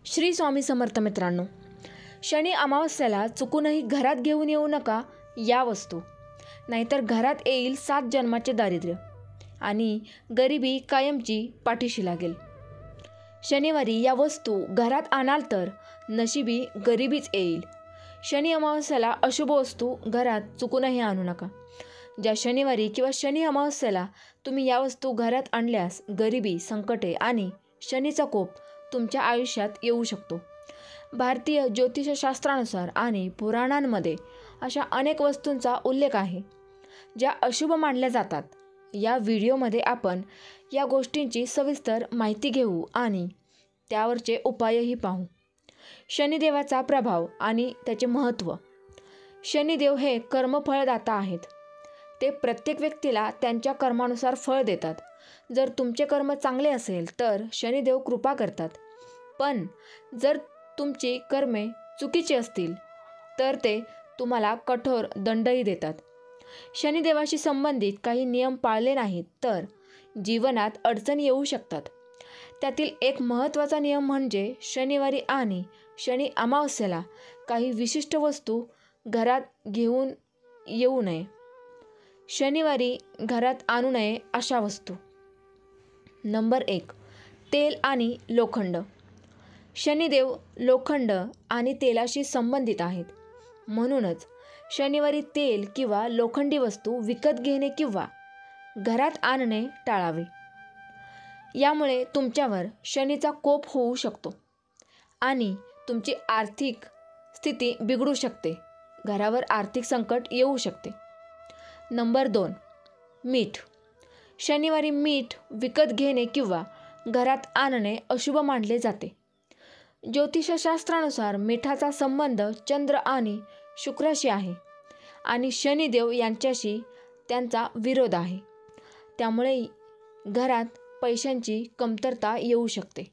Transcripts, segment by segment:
श्री स्वामी समर्थ मित्रांनो, शनी अमावस्येला चुकूनही घरात घेऊन येऊ नका या वस्तू, नाहीतर घरात येईल 7 जन्माचे दारिद्र्य आणि गरिबी कायमची पाठीशी लागेल. शनिवारी या वस्तू घरात आणाल तर नशिबी गरिबीच येईल. शनी अमावस्येला अशुभ वस्तू घरात चुकूनही आणू नका. ज्या शनिवारी किंवा शनी अमावस्येला तुम्ही या वस्तू घरात आणल्यास गरिबी, संकटे आणि शनीचा कोप तुमच्या आयुष्यात येऊ शकतो. भारतीय ज्योतिषशास्त्रानुसार आणि पुराणांमध्ये अशा अनेक वस्तूंचा उल्लेख आहे ज्या अशुभ मानल्या जातात. या व्हिडिओमध्ये आपण या गोष्टींची सविस्तर माहिती घेऊ आणि त्यावरचे उपायही पाहू. शनिदेवाचा प्रभाव आणि त्याचे महत्त्व. शनिदेव हे कर्मफळदाता आहेत. ते प्रत्येक व्यक्तीला त्यांच्या कर्मानुसार फळ देतात. जर तुमचे कर्म चांगले असेल तर शनिदेव कृपा करतात, पण जर तुमची कर्मे चुकीची असतील तर ते तुम्हाला कठोर दंडही देतात. शनिदेवाशी संबंधित काही नियम पाळले नाहीत तर जीवनात अडचणी येऊ शकतात. त्यातील एक महत्त्वाचा नियम म्हणजे शनिवारी आणि शनी अमावस्येला काही विशिष्ट वस्तू घरात घेऊन येऊ नये. शनिवारी घरात आणू नये अशा वस्तू. नंबर 1. तेल आणि लोखंड. शनिदेव लोखंड आणि तेलाशी संबंधित आहेत. म्हणूनच शनिवारी तेल किंवा लोखंडी वस्तू विकत घेणे किंवा घरात आणणे टाळावे. यामुळे तुमच्यावर शनीचा कोप होऊ शकतो आणि तुमची आर्थिक स्थिती बिघडू शकते. घरावर आर्थिक संकट येऊ शकते. नंबर 2. मीठ. शनिवारी मीठ विकत घेणे किंवा घरात आणणे अशुभ मानले जाते. ज्योतिषशास्त्रानुसार मिठाचा संबंध चंद्र आणि शुक्राशी आहे आणि शनिदेव यांच्याशी त्यांचा विरोध आहे. त्यामुळे घरात पैशांची कमतरता येऊ शकते.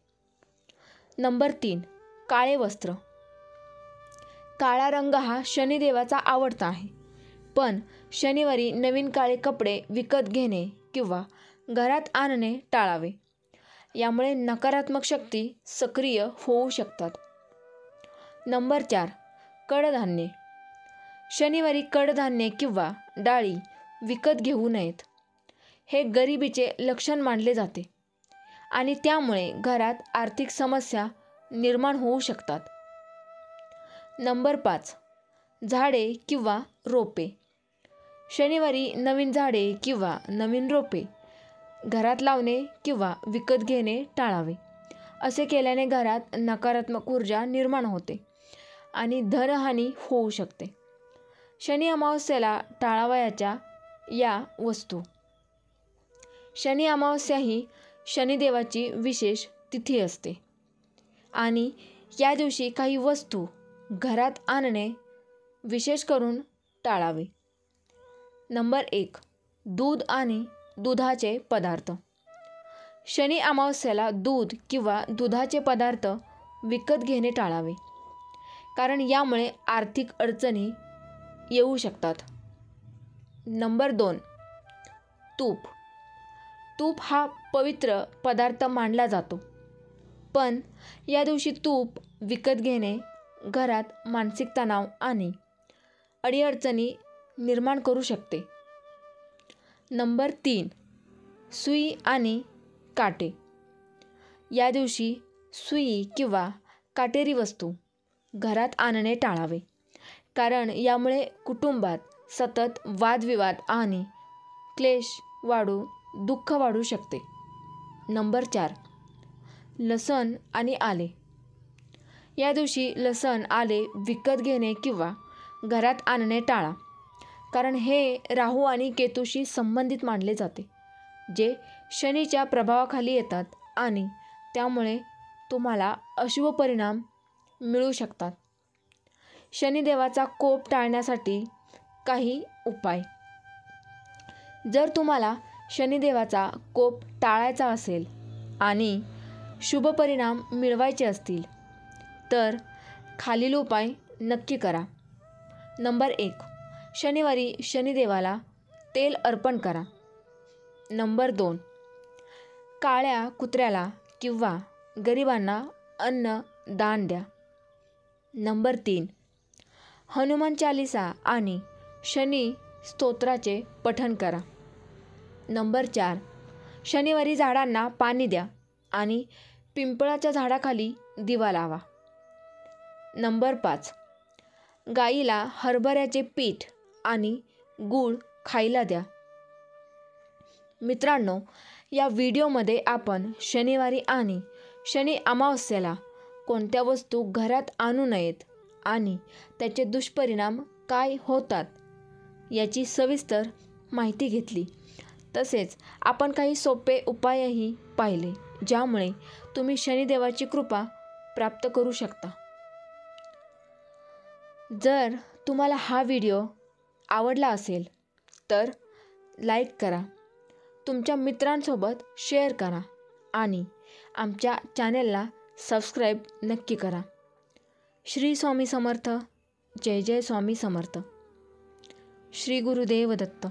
नंबर 3. काळे वस्त्र. काळा रंग हा शनिदेवाचा आवडता आहे, पण शनिवारी नवीन काळे कपडे विकत घेणे किंवा घरात आणणे टाळावे. यामुळे नकारात्मक शक्ती सक्रिय होऊ शकतात. नंबर 4. कडधान्ये. शनिवारी कडधान्ये किंवा डाळी विकत घेऊ नयेत. हे गरिबीचे लक्षण मानले जाते आणि त्यामुळे घरात आर्थिक समस्या निर्माण होऊ शकतात. नंबर 5. झाडे किंवा रोपे. शनिवारी नवीन झाडे किंवा नवीन रोपे घरात लावणे किंवा विकत घेणे टाळावे. असे केल्याने घरात नकारात्मक ऊर्जा निर्माण होते आणि धनहानी होऊ शकते. शनी अमावस्येला टाळावयाच्या या वस्तू. शनी अमावस्या ही शनिदेवाची विशेष तिथी असते आणि या दिवशी काही वस्तू घरात आणणे विशेष करून टाळावे. नंबर 1. दूध आणि दुधाचे पदार्थ. शनी अमावस्येला दूध किंवा दुधाचे पदार्थ विकत घेणे टाळावे, कारण यामुळे आर्थिक अडचणी येऊ शकतात. नंबर 2. तूप. तूप हा पवित्र पदार्थ मानला जातो, पण या दिवशी तूप विकत घेणे घरात मानसिक तणाव आणि अडीअडचणी निर्माण करू शकते. नंबर 3. सुई आणि काटे. या दिवशी सुई किंवा काटेरी वस्तू घरात आणणे टाळावे, कारण यामुळे कुटुंबात सतत वादविवाद आणि क्लेश दुःख वाढू शकते. नंबर 4. लसण आणि आले. या दिवशी लसण, आले विकत घेणे किंवा घरात आणणे टाळा, कारण हे राहू आणि केतूशी संबंधित मानले जाते, जे शनीच्या प्रभावाखाली येतात आणि त्यामुळे तुम्हाला अशुभ परिणाम मिळू शकतात. शनिदेवाचा कोप टाळण्यासाठी काही उपाय. जर तुम्हाला शनिदेवाचा कोप टाळायचा असेल आणि शुभ परिणाम मिळवायचे असतील तर खालील उपाय नक्की करा. नंबर 1. शनिवारी शनिदेवाला तेल अर्पण करा. नंबर 2. काळ्या कुत्र्याला किंवा गरिबांना अन्न दान द्या. नंबर 3, हनुमान चालिसा आणि शनी स्तोत्राचे पठण करा. नंबर 4, शनिवारी झाडांना पाणी द्या आणि पिंपळाच्या झाडाखाली दिवा लावा. नंबर 5, गाईला हरभऱ्याचे पीठ आणि गूळ खायला द्या. मित्रांनो, या व्हिडिओमध्ये आपण शनिवारी आणि शनी अमावस्येला कोणत्या वस्तू घरात आणू नयेत आणि त्याचे दुष्परिणाम काय होतात याची सविस्तर माहिती घेतली. तसेच आपण काही सोपे उपायही पाहिले, ज्यामुळे तुम्ही शनिदेवाची कृपा प्राप्त करू शकता. जर तुम्हाला हा व्हिडिओ आवडला असेल तर लाईक करा, तुमच्या मित्रांसोबत शेअर करा आणि आमच्या चॅनेलला सबस्क्राईब नक्की करा. श्री स्वामी समर्थ. जय जय स्वामी समर्थ. श्री गुरुदेव दत्त.